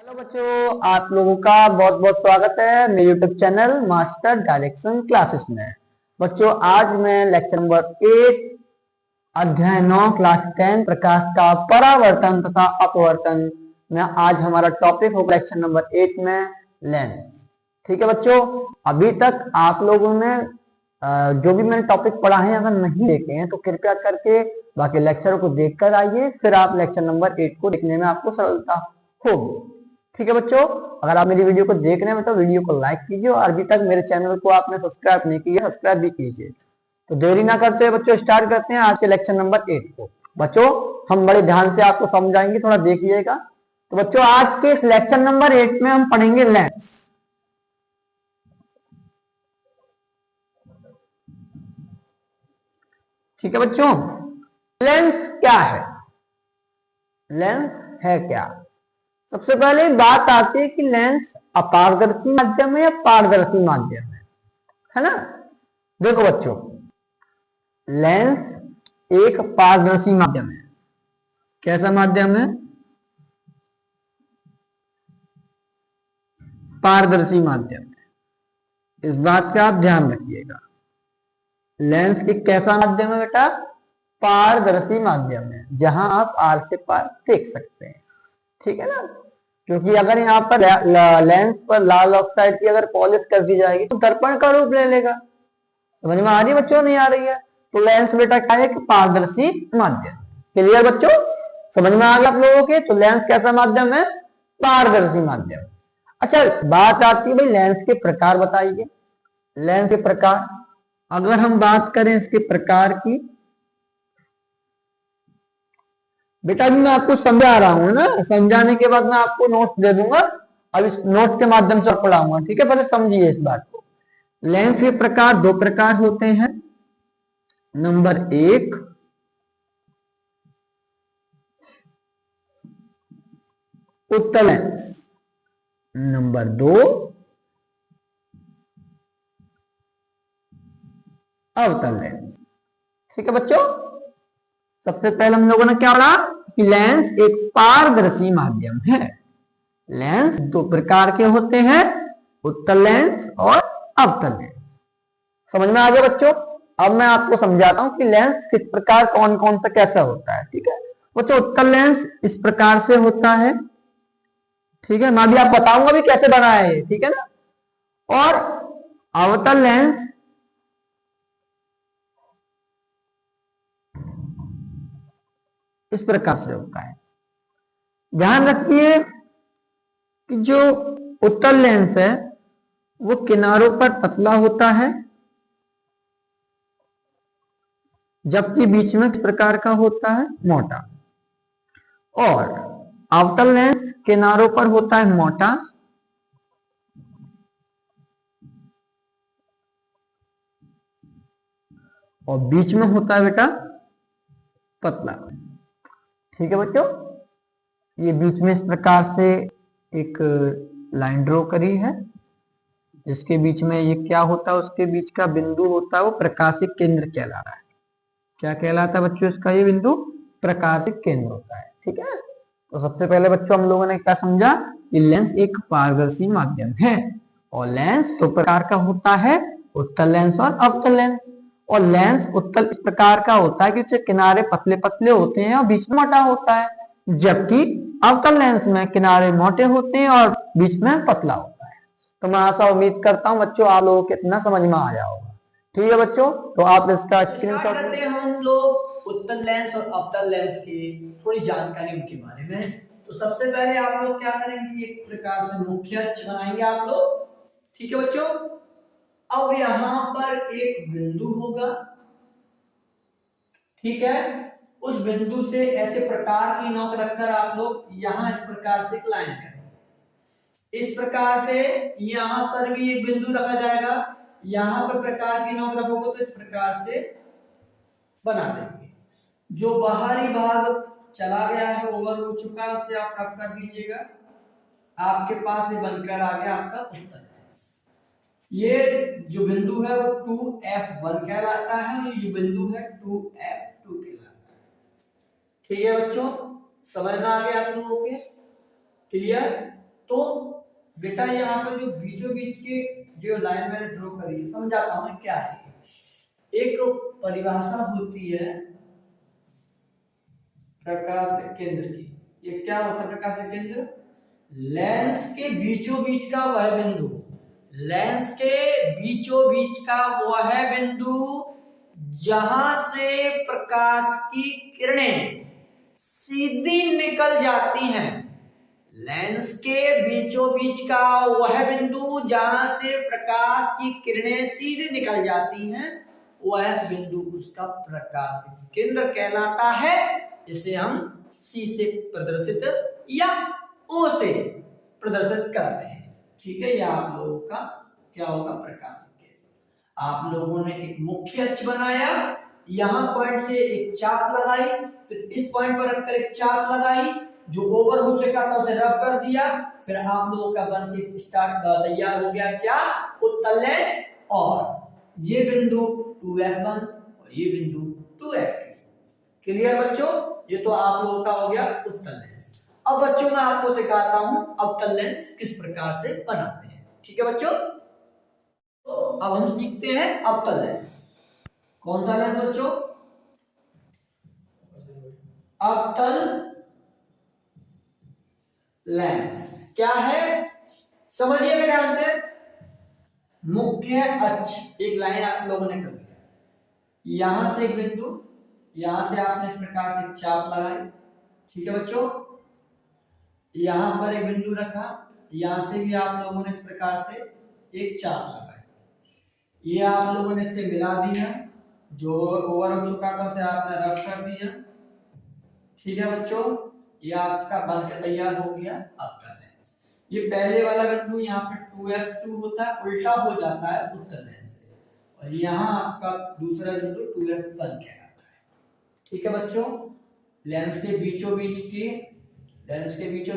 Hello बच्चों, आप लोगों का बहुत बहुत स्वागत है मेरे YouTube channel master direction classes में। बच्चों, आज मैं लेक्चर नंबर 8 अध्याय 9 क्लास 10 प्रकाश का परावर्तन तथा अपवर्तन में आज हमारा टॉपिक होगा लेक्चर नंबर 8 में लेंस। ठीक है बच्चों, अभी तक आप लोगों ने जो भी मैंने टॉपिक पढ़ा है अगर नहीं देखे हैं तो कृपया करके बाकी लेक्चरों को देखकर आइए, फिर आप लेक्चर नंबर 8 को देखने में आपको सरलता होगी। ठीक है बच्चों, अगर आप मेरी वीडियो को देख रहे हैं तो वीडियो को लाइक कीजिए और अभी तक मेरे चैनल को आपने सब्सक्राइब नहीं किया सब्सक्राइब भी कीजिए। तो देरी ना करते हुए बच्चों स्टार्ट करते हैं आज के लेक्चर नंबर 8 को। बच्चों, हम बड़े ध्यान से आपको समझाएंगे, थोड़ा देखिएगा। तो बच्चों, आज के इस लेक्चर नंबर 8 में हम पढ़ेंगे लेंस। ठीक है बच्चों, लेंस क्या है? लेंस है क्या? सबसे पहले बात आती है कि लेंस अपारदर्शी माध्यम है या पारदर्शी माध्यम है ना। देखो बच्चों, लेंस एक पारदर्शी माध्यम है। कैसा माध्यम है? पारदर्शी माध्यम है। इस बात का आप ध्यान रखिएगा। लेंस एक कैसा माध्यम है बेटा? पारदर्शी माध्यम है, जहां आप आर से पार देख सकते हैं। ठीक है ना, क्योंकि अगर यहाँ पर लेंस पर लाल ऑक्साइड की अगर पॉलिश कर दी जाएगी तो दर्पण का रूप ले लेगा। समझ में आ रही है बच्चों, नहीं आ रही है? तो लेंस बेटा क्या है? कि पारदर्शी माध्यम। क्लियर बच्चों, समझ में आ गया आप लोगों के? तो लेंस कैसा माध्यम है? पारदर्शी माध्यम। अच्छा, बात आती है भाई लेंस के प्रकार बताइए। लेंस के प्रकार, अगर हम बात करें इसके प्रकार की, बेटा अभी मैं आपको समझा रहा हूं ना, समझाने के बाद मैं आपको नोट्स दे दूंगा। अब इस नोट्स के माध्यम से पढ़ाऊंगा। ठीक है, पहले समझिए इस बात को। लेंस के प्रकार दो प्रकार होते हैं। नंबर 1 उत्तल लेंस, नंबर 2 अवतल लेंस। ठीक है बच्चों, सबसे पहले हम लोगों ने क्या पढ़ा कि लेंस एक पारदर्शी माध्यम है। लेंस दो प्रकार के होते हैं, उत्तल लेंस और अवतल लेंस। समझ में आ गया बच्चों? अब मैं आपको समझाता हूं कि लेंस किस प्रकार कौन कौन सा कैसा होता है। ठीक है बच्चों, उत्तल लेंस इस प्रकार से होता है। ठीक है, मैं भी आप बताऊंगा भी कैसे बना है। ठीक है ना। और अवतल लेंस इस प्रकार से होता है। ध्यान रखिए कि जो उत्तल लेंस है वो किनारों पर पतला होता है, जबकि बीच में किस प्रकार का होता है? मोटा। और अवतल लेंस किनारों पर होता है मोटा और बीच में होता है बेटा पतला। ठीक है बच्चों, ये बीच में इस प्रकार से एक लाइन ड्रॉ करी है, जिसके बीच में ये क्या होता है? उसके बीच का बिंदु होता है वो प्रकाशिक केंद्र कहला रहा है। क्या कहलाता है बच्चों इसका? ये बिंदु प्रकाशिक केंद्र होता है। ठीक है, तो सबसे पहले बच्चों हम लोगों ने क्या समझा कि लेंस एक पारदर्शी माध्यम है और लेंस दो प्रकार का होता है, उत्तल लेंस और अवतल लेंस। और लेंस उत्तल इस प्रकार का होता है कि उसके किनारे पतले पतले होते हैं और बीच में मोटा होता है, जबकि अवतल लेंस में किनारे मोटे होते हैं और बीच में पतला होता है। तो मैं आशा उम्मीद करता हूं बच्चों आप लोगों को इतना समझ में आया होगा। ठीक है बच्चों, तो आप इसका स्टार्ट करते हैं हम लोग उत्तल लेंस और अवतल लेंस की थोड़ी जानकारी उनके बारे में। तो सबसे पहले आप लोग क्या करेंगे, एक प्रकार से मुख्य अक्ष बनाएंगे आप लोग। ठीक है बच्चों, अब यहां पर एक बिंदु होगा। ठीक है, उस बिंदु से ऐसे प्रकार की नोक रखकर आप लोग यहां इस प्रकार से एक लाइन करेंगे। इस प्रकार से यहां पर भी एक बिंदु रखा जाएगा, यहां पर प्रकार की नोक रखोगे तो इस प्रकार से बना देंगे। जो बाहरी भाग चला गया है, ओवर हो चुका है, उसे आप रफ कर दीजिएगा। आपके पास ये बनकर आ गया आपका उत्तल लेंस। ये जो बिंदु है वो 2F1 कहलाता है और ये बिंदु है 2F2 कहलाता है। ठीक है बच्चों, समझ में आ गया आप लोगों के? क्लियर? तो बेटा यहाँ पर जो बीचों बीच के जो लाइन मैंने ड्रॉ करी है, समझाता हूँ क्या है। एक परिभाषा होती है प्रकाश केंद्र की। ये क्या होता है प्रकाश केंद्र? लेंस के बीचों बीच का वह बिंदु, लेंस के बीचों बीच का वह बिंदु जहां से प्रकाश की किरणें सीधी निकल जाती हैं। लेंस के बीचों बीच का वह बिंदु जहां से प्रकाश की किरणें सीधी निकल जाती हैं, वह बिंदु उसका प्रकाश केंद्र कहलाता है। इसे हम C से प्रदर्शित या O से प्रदर्शित करते हैं। ठीक है, यह आप लोगों का क्या होगा? प्रकाश केंद्र। आप लोगों ने एक मुख्य अक्ष बनाया, यहां पॉइंट से एक चाप लगाई, फिर इस पॉइंट पर रखकर एक चाप लगाई, जो ओवर हो चुका था उसे रफ कर दिया, फिर आप लोगों का बन के स्टार्ट तैयार हो गया क्या? उत्तल लेंस। और ये बिंदु 2f1 और ये बिंदु 2f2। क्लियर बच्चों? ये तो आप लोगों का हो गया उत्तल लेंस। अब बच्चों मैं आपको सिखाता हूं अवतल लेंस किस प्रकार से बनाते हैं। ठीक है बच्चों, तो अब हम सीखते हैं अवतल लेंस। कौन सा लेंस बच्चों? अवतल लेंस। क्या है समझिएगा ध्यान से। मुख्य अक्ष एक लाइन आप लोगों ने कर दिया, यहां से एक बिंदु, यहां से आपने इस प्रकार से एक चाप लगाई। ठीक है बच्चों, यहां पर एक बिंदु रखा, यहां से भी आप लोगों ने इस प्रकार से एक चाप लगाई। ये आप लोगों ने इससे मिला दिया, जो ओवर हो चुका था उसे आपने रफ कर दिया। ठीक है बच्चों, ये आपका बनकर तैयार हो गया अवतल लेंस। ये पहले वाला बिंदु यहाँ पे 2f2 होता है, उल्टा हो जाता है उत्तल लेंस से, और यहाँ आपका दूसरा बिंदु 2f1 कहलाता है। ठीक है बच्चों, लेंस के बीचों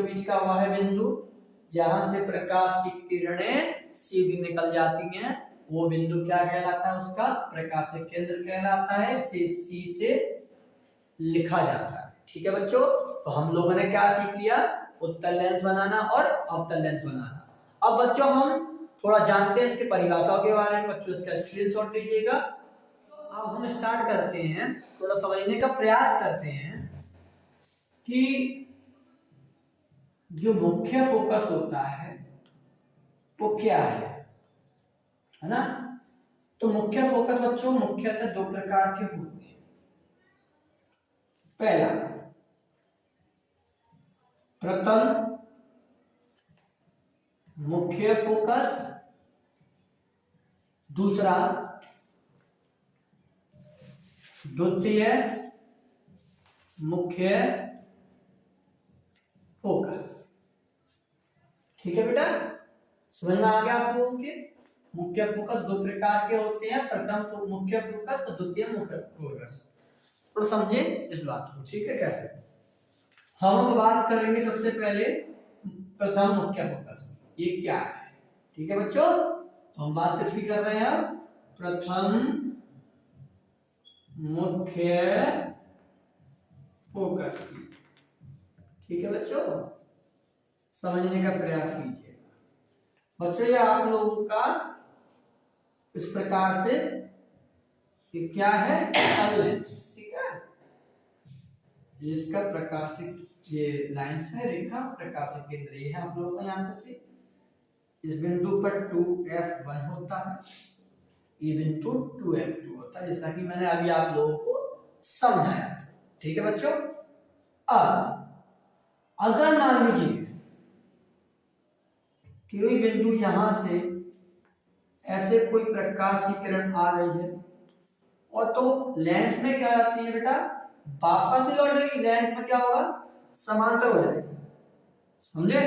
बीच का वह बिंदु जहां से प्रकाश की किरणें सीधी निकल जाती हैं, वो बिंदु क्या कहलाता है? उसका प्रकाशिक केंद्र कहलाता है। इसे C से लिखा जाता है। ठीक है बच्चों, तो हम लोगों ने क्या सीख लिया? उत्तल लेंस बनाना और अवतल लेंस बनाना। अब बच्चों हम थोड़ा जानते हैं इसके परिभाषाओं के बारे में। बच्चों इसका स्क्रीनशॉट लीजिएगा। अब हम स्टार्ट करते हैं, थोड़ा समझने का प्रयास करते हैं कि जो मुख्य फोकस होता है वो क्या है ना? तो मुख्य फोकस बच्चों मुख्यतः दो प्रकार के होते हैं। पहला प्रथम मुख्य फोकस, दूसरा द्वितीय मुख्य फोकस। ठीक है बेटा, समझ में आ गया आप लोगों के? मुख्य फोकस दो प्रकार के होते हैं, प्रथम मुख्य फोकस और द्वितीय मुख्य फोकस। तो समझे इस बात को। ठीक है, कैसे हम बात करेंगे सबसे पहले प्रथम मुख्य फोकस, ये क्या है। ठीक है बच्चों, तो हम बात किसकी कर रहे हैं? प्रथम मुख्य फोकस की। ठीक है बच्चों, समझने का प्रयास कीजिए। बच्चों ये आप लोगों का इस प्रकार से कि क्या है? अवतल लेंस। ठीक है, इसका प्रकाशिक ये लाइन है, रेखा प्रकाशिक केंद्र ये है आप लोगों का। यहाँ पे से इस बिंदु पर 2f1 होता है, ये बिंदु 2f2 होता है, जैसा कि मैंने अभी आप लोगों को समझाया। ठीक है बच्चों, अब अगर मान लीजिए कि कोई बिंदु यहां से ऐसे कोई प्रकाश की किरण आ रही है, और तो लेंस में क्या आती है बेटा? वापस नहीं लौटेगी, लेंस में क्या होगा? समांतर हो जाएगी। समझे?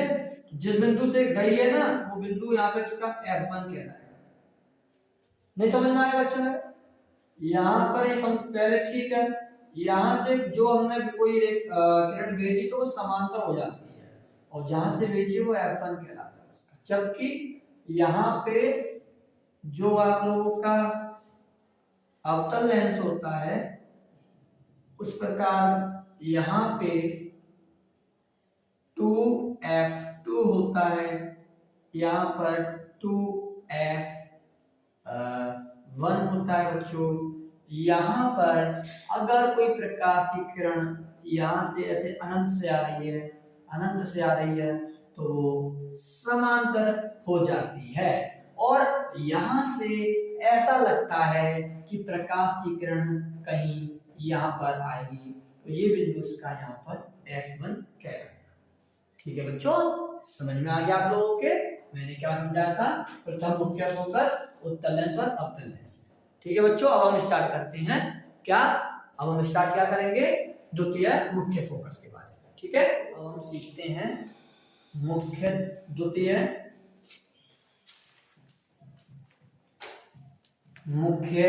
जिस बिंदु से गई है ना, वो बिंदु यहाँ पे उसका F1 कहलाएगा। नहीं समझ में आया बच्चों? यहाँ पर ये पहले ठीक है, यहाँ से जो हमने कोई किरण भेजी तो वो समांतर हो जाती है, और जहां से भेजी वो F1 कहलाता है उसका। जबकि यहाँ पे जो आप लोगों का अवतल लेंस होता है, उस प्रकार यहाँ पे 2f2 2 होता है, यहाँ पर 2f 1 होता है बच्चों। यहाँ पर अगर कोई प्रकाश की किरण यहाँ से ऐसे अनंत से आ रही है, अनंत से आ रही है, तो वो समांतर हो जाती है। और यहाँ से ऐसा लगता है कि प्रकाश की किरण कहीं यहाँ पर आएगी, तो ये बिंदु उसका यहाँ पर F1 कहलाएगा। ठीक है बच्चों, समझ में आ गया आप लोगों के? मैंने क्या समझाया था? प्रथम मुख्य फोकस, उत्तल लेंस और अवतल लेंस। ठीक है बच्चों, अब हम स्टार्ट करते हैं क्या? अब हम स्टार्ट क्या करेंगे? द्वितीय मुख्य फोकस के बारे में। ठीक है, अब हम सीखते हैं मुख्य द्वितीय मुख्य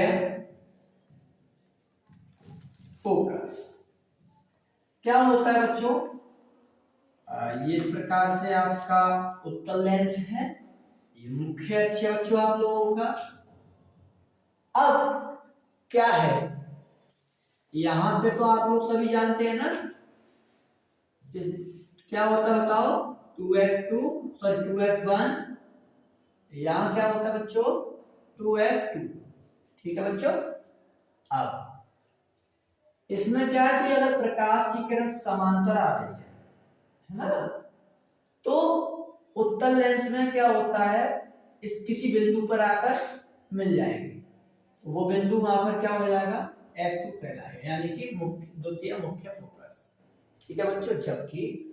फोकस क्या होता है बच्चों? ये इस प्रकार से आपका उत्तल लेंस है, ये मुख्य अक्ष है बच्चों आप लोगों का। अब क्या है, यहां पे तो आप लोग सभी जानते हैं ना, क्या होता है बताओ? 2f2 सॉरी 2f1, यहां क्या होता है बच्चों? 2f2। ठीक है बच्चों, अब इसमें क्या है कि अगर प्रकाश की किरण समांतर आ रही है ना, तो उत्तल लेंस में क्या होता है, इस किसी बिंदु पर आकर मिल जाएगी, तो वो बिंदु वहां पर क्या हो जाएगा? F2 कहलाएगा, यानी कि द्वितीय मुख्य फोकस। ठीक है बच्चों, जबकि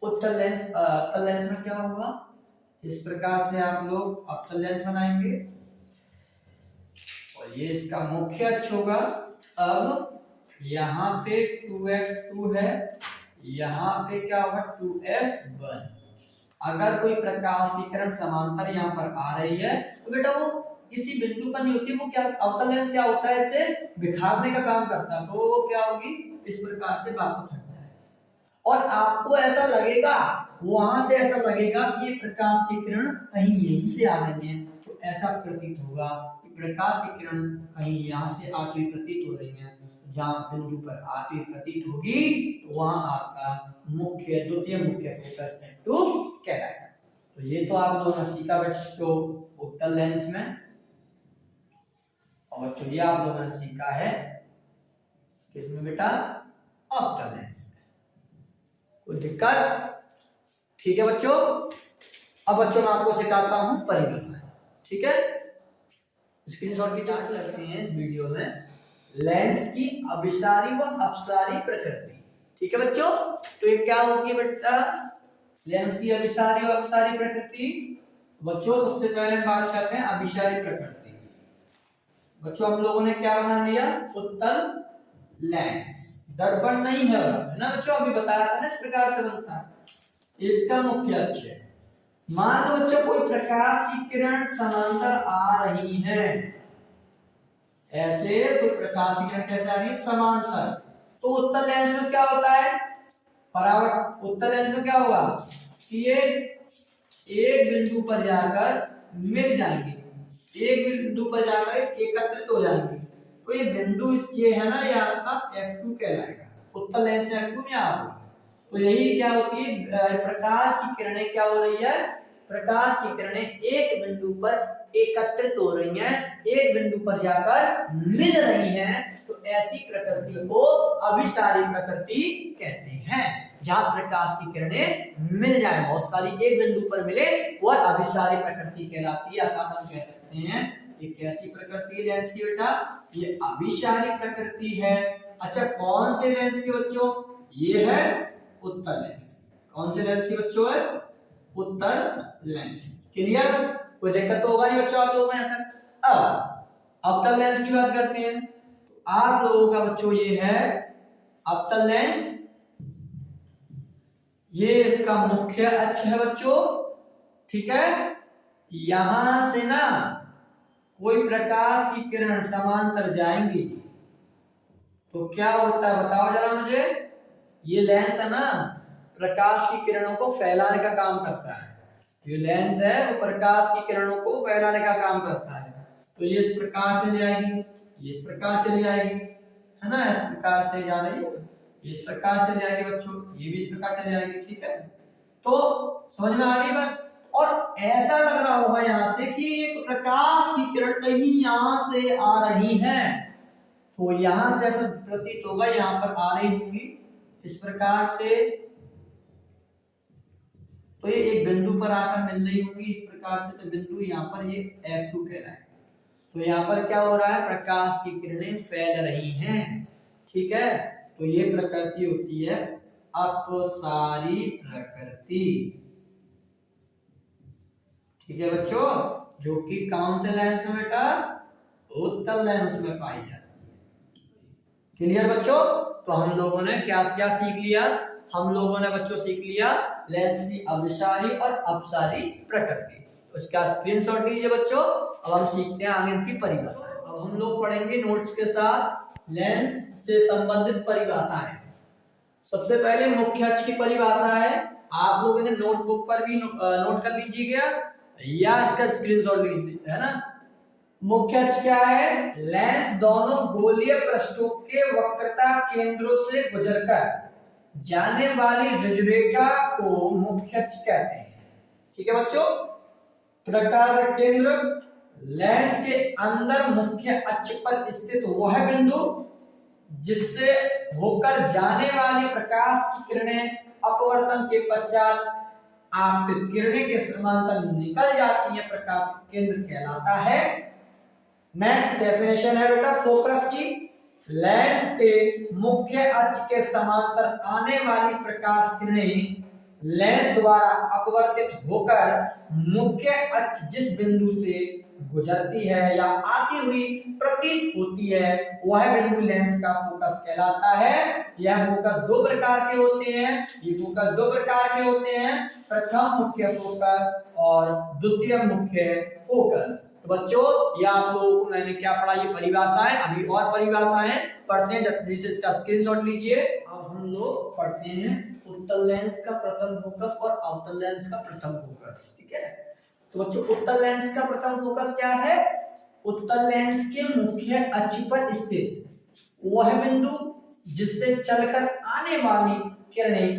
उत्तल लेंस में क्या होगा? इस प्रकार से आप लोग अवतल लेंस बनाएंगे और ये इसका मुख्य अक्ष होगा। अब यहाँ पे 2f2 है, यहाँ पे क्या होगा? 2f1। अगर कोई प्रकाश की किरण समांतर यहाँ पर आ रही है, तो बेटा वो किसी बिंदु पर नहीं होती, वो क्या अवतल लेंस क्या होता है? इसे बिखारने का काम करता है, तो वो क्या होगी? इस प्रकार से वापस हट जाए और आपको ऐसा लगेगा, वहां से ऐसा लगेगा कि ये प्रकाश की किरण कहीं यहीं से आ रही है, तो ऐसा प्रतीत होगा कि प्रकाश की किरण कहीं यहाँ से आती हुई प्रतीत हो रही है। जहां बिंदु पर आती हुई प्रतीत होगी, तो वहां आपका द्वितीय मुख्य फोकस F2 कहलाएगा। तो ये तो आप लोगों ने सीखा बच्चों उत्तल लेंस में, और बच्चों ये आप लोगों ने सीखा है किसमें बेटा? अवतल लेंस में। कोई दिक्कत? ठीक है बच्चों, अब बच्चों मैं आपको सिखाता हूं परिभाषा। ठीक है, स्क्रीनशॉट की जांच करते हैं इस वीडियो में लेंस की अभिसारी व अपसारी प्रकृति। ठीक है बच्चों, तो ये क्या होती है बेटा? लेंस की अभिसारी और अपसारी प्रकृति। बच्चों सबसे पहले हम बात करते हैं अभिसारी प्रकृति। बच्चों हम लोगों ने क्या बना लिया? उत्तल लेंस। दर्पण नहीं है ना बच्चों, अभी बताया था ना इस प्रकार से बनता है। इसका मुख्य अक्ष है। मान लो बच्चों कोई प्रकाश की किरण समांतर आ रही है, ऐसे कोई प्रकाश की किरण कैसे आ रही है? समांतर। तो उत्तल लेंस में क्या होता है? परावर्त। उत्तल लेंस में क्या होगा कि ये एक बिंदु पर जाकर मिल जाएंगे, एक बिंदु पर जाकर एकत्रित हो जाएंगे, तो ये बिंदु ये है ना, ये आपका F2 कहलाएगा। उत्तल लेंस में F2 यहाँ होगा। तो यही क्या होती है? प्रकाश की किरणें क्या हो रही है? प्रकाश की किरणें एक बिंदु पर एकत्रित हो रही हैं, एक बिंदु पर जाकर मिल रही हैं, तो ऐसी प्रकृति को अभिसारी प्रकृति कहते हैं। जहां प्रकाश की किरणें मिल जाए, बहुत सारी एक बिंदु पर मिले, वह अभिसारी प्रकृति कहलाती है। अर्थात हम कह सकते हैं ये कैसी प्रकृति है लेंस की बेटा? ये अभिसारी प्रकृति है। अच्छा, कौन से लेंस के बच्चों? ये है उत्तल लेंस। कौन से लेंस के बच्चों है? उत्तल लेंस। क्लियर? कोई दिक्कत तो होगा नहीं बच्चों आप लोगों को यहाँ तक। अब अवतल लेंस की बात करते हैं। आप लोगों का बच्चों ये है अवतल लेंस, ये इसका मुख्य अक्ष है बच्चों। ठीक है, यहां से ना कोई प्रकाश की किरण समांतर जाएंगी, तो क्या होता है बताओ जरा मुझे? ये लेंस है ना, प्रकाश की किरणों को फैलाने का काम करता है। ये लेंस है वो प्रकाश की किरणों को फैलाने का काम करता है। तो ये इस प्रकार चली जाएगी, ये इस प्रकार चली जाएगी, है ना, इस प्रकार से जा रही है, इस प्रकार चली जाएगी बच्चों, ये भी इस प्रकार चली जाएगी। ठीक है, तो समझ में आ रही बात। और ऐसा लग रहा होगा यहाँ से कि एक प्रकाश की किरण कहीं यहाँ से आ रही है, तो यहां से ऐसा प्रतीत होगा यहाँ पर आ रही होंगी इस प्रकार से, तो ये एक बिंदु पर आकर मिल रही होगी इस प्रकार से, तो बिंदु यहाँ पर ये F2 कहलाता है। तो यहाँ पर क्या हो रहा है, प्रकाश की किरणें फैल रही हैं, ठीक है। तो ये प्रकृति होती है अपसारी प्रकृति, ठीक है बच्चों, जो कि कौन से लेंस में बेटा, उत्तल लेंस में पाई जाती है। क्लियर बच्चों। तो हम लोगों ने क्या क्या सीख लिया, हम लोगों ने बच्चों सीख लिया लेंस की अभिसारी और अपसारी प्रकृति। उसका स्क्रीनशॉट लीजिए बच्चों। अब हम सीखते हैं आगे इनकी परिभाषा। अब हम लोग पढ़ेंगे नोट्स के साथ लेंस से संबंधित परिभाषाएं। सबसे पहले मुख्य अक्ष की परिभाषा है, आप लोगों ने नोटबुक पर भी नोट कर लीजिएगा या इसका स्क्रीनशॉट लीजिए, है ना। मुख्य अक्ष क्या है, लेंस दोनों गोलीय पृष्ठों के वक्रता केंद्रों से गुजरकर जाने वाली रुजुरेखा को मुख्य अक्ष कहते हैं, ठीक है बच्चों। प्रकाश केंद्र लेंस के अंदर मुख्य अक्ष पर स्थित वह बिंदु जिससे होकर जाने वाली प्रकाश की किरणें अपवर्तन के पश्चात आपतित किरणें के समांतर निकल जाती है, प्रकाश केंद्र कहलाता है। नेक्स्ट डेफिनेशन है बेटा फोकस की, लेंस के मुख्य अक्ष के समांतर आने वाली प्रकाश किरणें लेंस द्वारा अपवर्तित होकर मुख्य अक्ष जिस बिंदु से गुजरती है या आती हुई प्रतीत होती है वह बिंदु लेंस का फोकस कहलाता है। यह फोकस दो प्रकार के होते हैं, ये फोकस दो प्रकार के होते हैं, प्रथम मुख्य फोकस और द्वितीय मुख्य फोकस। तो बच्चों ये आप लोगों को मैंने क्या पढ़ा, ये परिभाषाएं, अभी और परिभाषाएं पढ़ते हैं, जल्दी से इसका स्क्रीनशॉट लीजिए। अब हम लोग पढ़ते हैं उत्तल लेंस का प्रथम फोकस और अवतल लेंस का प्रथम फोकस, ठीक है। तो बच्चों उत्तल लेंस का प्रथम फोकस क्या है, उत्तल लेंस के मुख्य अक्ष पर स्थित वह बिंदु जिससे चलकर आने वाली किरणें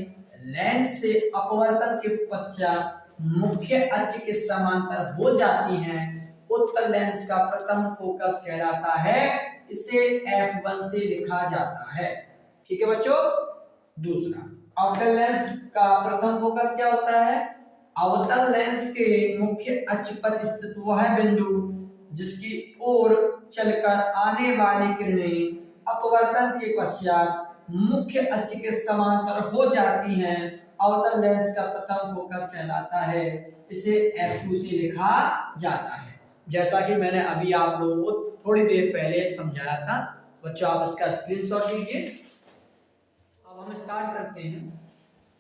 लेंस से अपवर्तन के पश्चात मुख्य अक्ष के समांतर हो जाती हैं, उत्तल लेंस का प्रथम फोकस कहलाता है। इसे F1 से लिखा जाता है, ठीक है बच्चों। दूसरा अवतल लेंस का प्रथम फोकस क्या होता है, अवतल लेंस के मुख्य अक्ष पर स्थित वह बिंदु जिसकी ओर चलकर आने वाली किरणें अपवर्तन के पश्चात मुख्य अक्ष के समांतर हो जाती हैं, अवतल लेंस का प्रथम फोकस कहलाता है। इसे F2 से लिखा जाता है, जैसा कि मैंने अभी आप लोगों को थोड़ी देर पहले समझाया था। बच्चों आप इसका स्क्रीनशॉट लीजिए। अब हम स्टार्ट करते हैं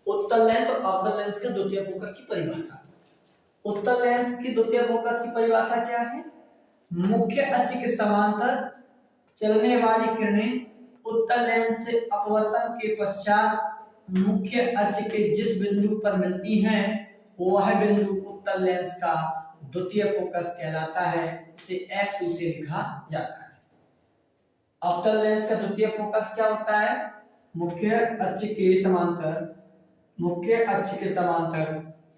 उत्तल लेंस और अवतल लेंस के द्वितीय फोकस की परिभाषा। उत्तल लेंस की द्वितीय फोकस की परिभाषा क्या है, मुख्य अक्ष के समांतर चलने वाली किरणें उत्तल लेंस से अपवर्तन के पश्चात मुख्य अक्ष के जिस बिंदु पर मिलती हैं वह बिंदु उत्तल लेंस का द्वितीय फोकस कहलाता है। इसे F2 से लिखा जाता है। अवतल लेंस का द्वितीय फोकस क्या होता है, मुख्य अक्ष के समांतर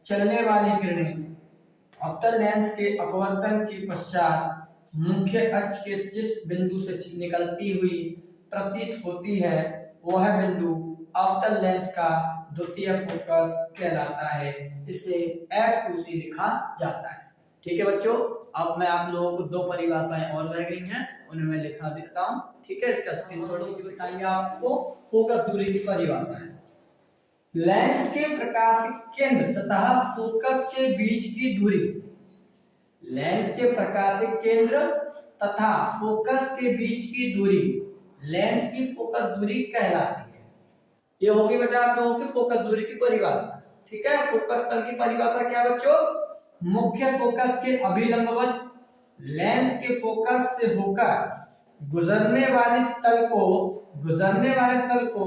चलने वाली किरणें अवतल लेंस के अपवर्तन के पश्चात मुख्य अक्ष के जिस बिंदु से निकलती हुई प्रतीत होती है वह बिंदु अवतल लेंस का द्वितीय फोकस कहलाता है। इसे F2 से लिखा जाता है, ठीक है बच्चों। अब मैं आप लोगों को दो परिभाषाएं और रह गई हैं, उन्हें मैं लिखा देता हूं, ठीक है। इसका स्क्रीनशॉट बताइए आपको। फोकस दूरी की परिभाषा है, लेंस के प्रकाशिक केंद्र तथा फोकस के बीच की दूरी, लेंस के प्रकाशिक केंद्र तथा फोकस के बीच की दूरी लेंस की फोकस दूरी कहलाती है। ये होगी बेटा आप लोगों की फोकस दूरी की परिभाषा, ठीक है। फोकस तल की परिभाषा क्या बच्चों, मुख्य फोकस के अभिलंबवत लेंस के फोकस से होकर गुजरने वाले तल को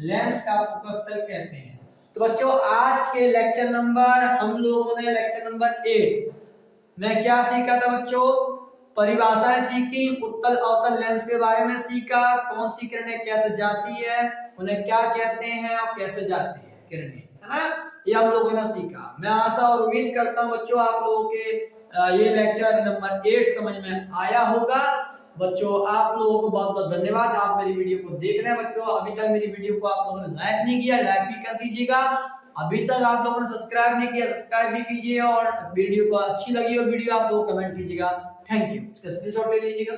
लेंस का फोकस तल कहते हैं। तो बच्चों आज के लेक्चर नंबर हम लोगों ने लेक्चर नंबर 8 में क्या सीखा था बच्चों, परिभाषाएं सीखी, उत्तल अवतल लेंस के बारे में सीखा, कौन सी किरणें कैसे जाती है, उन्हें क्या कहते हैं और कैसे जाती है किरणें, है ना, ये हम लोगों ने सीखा। मैं आशा और उम्मीद करता हूँ बच्चों आप लोगों के ये लेक्चर नंबर 8 समझ में आया होगा। बच्चों आप लोगों को बहुत बहुत धन्यवाद, आप मेरी वीडियो को देख रहे हैं। बच्चों अभी तक मेरी वीडियो को आप लोगों ने लाइक नहीं किया, लाइक भी कर दीजिएगा। अभी तक आप लोगों ने सब्सक्राइब नहीं किया, सब्सक्राइब भी कीजिए, और वीडियो को अच्छी लगी और वीडियो आप लोग कमेंट कीजिएगा। Thank you. इसका स्क्रीनशॉट ले लीजिएगा।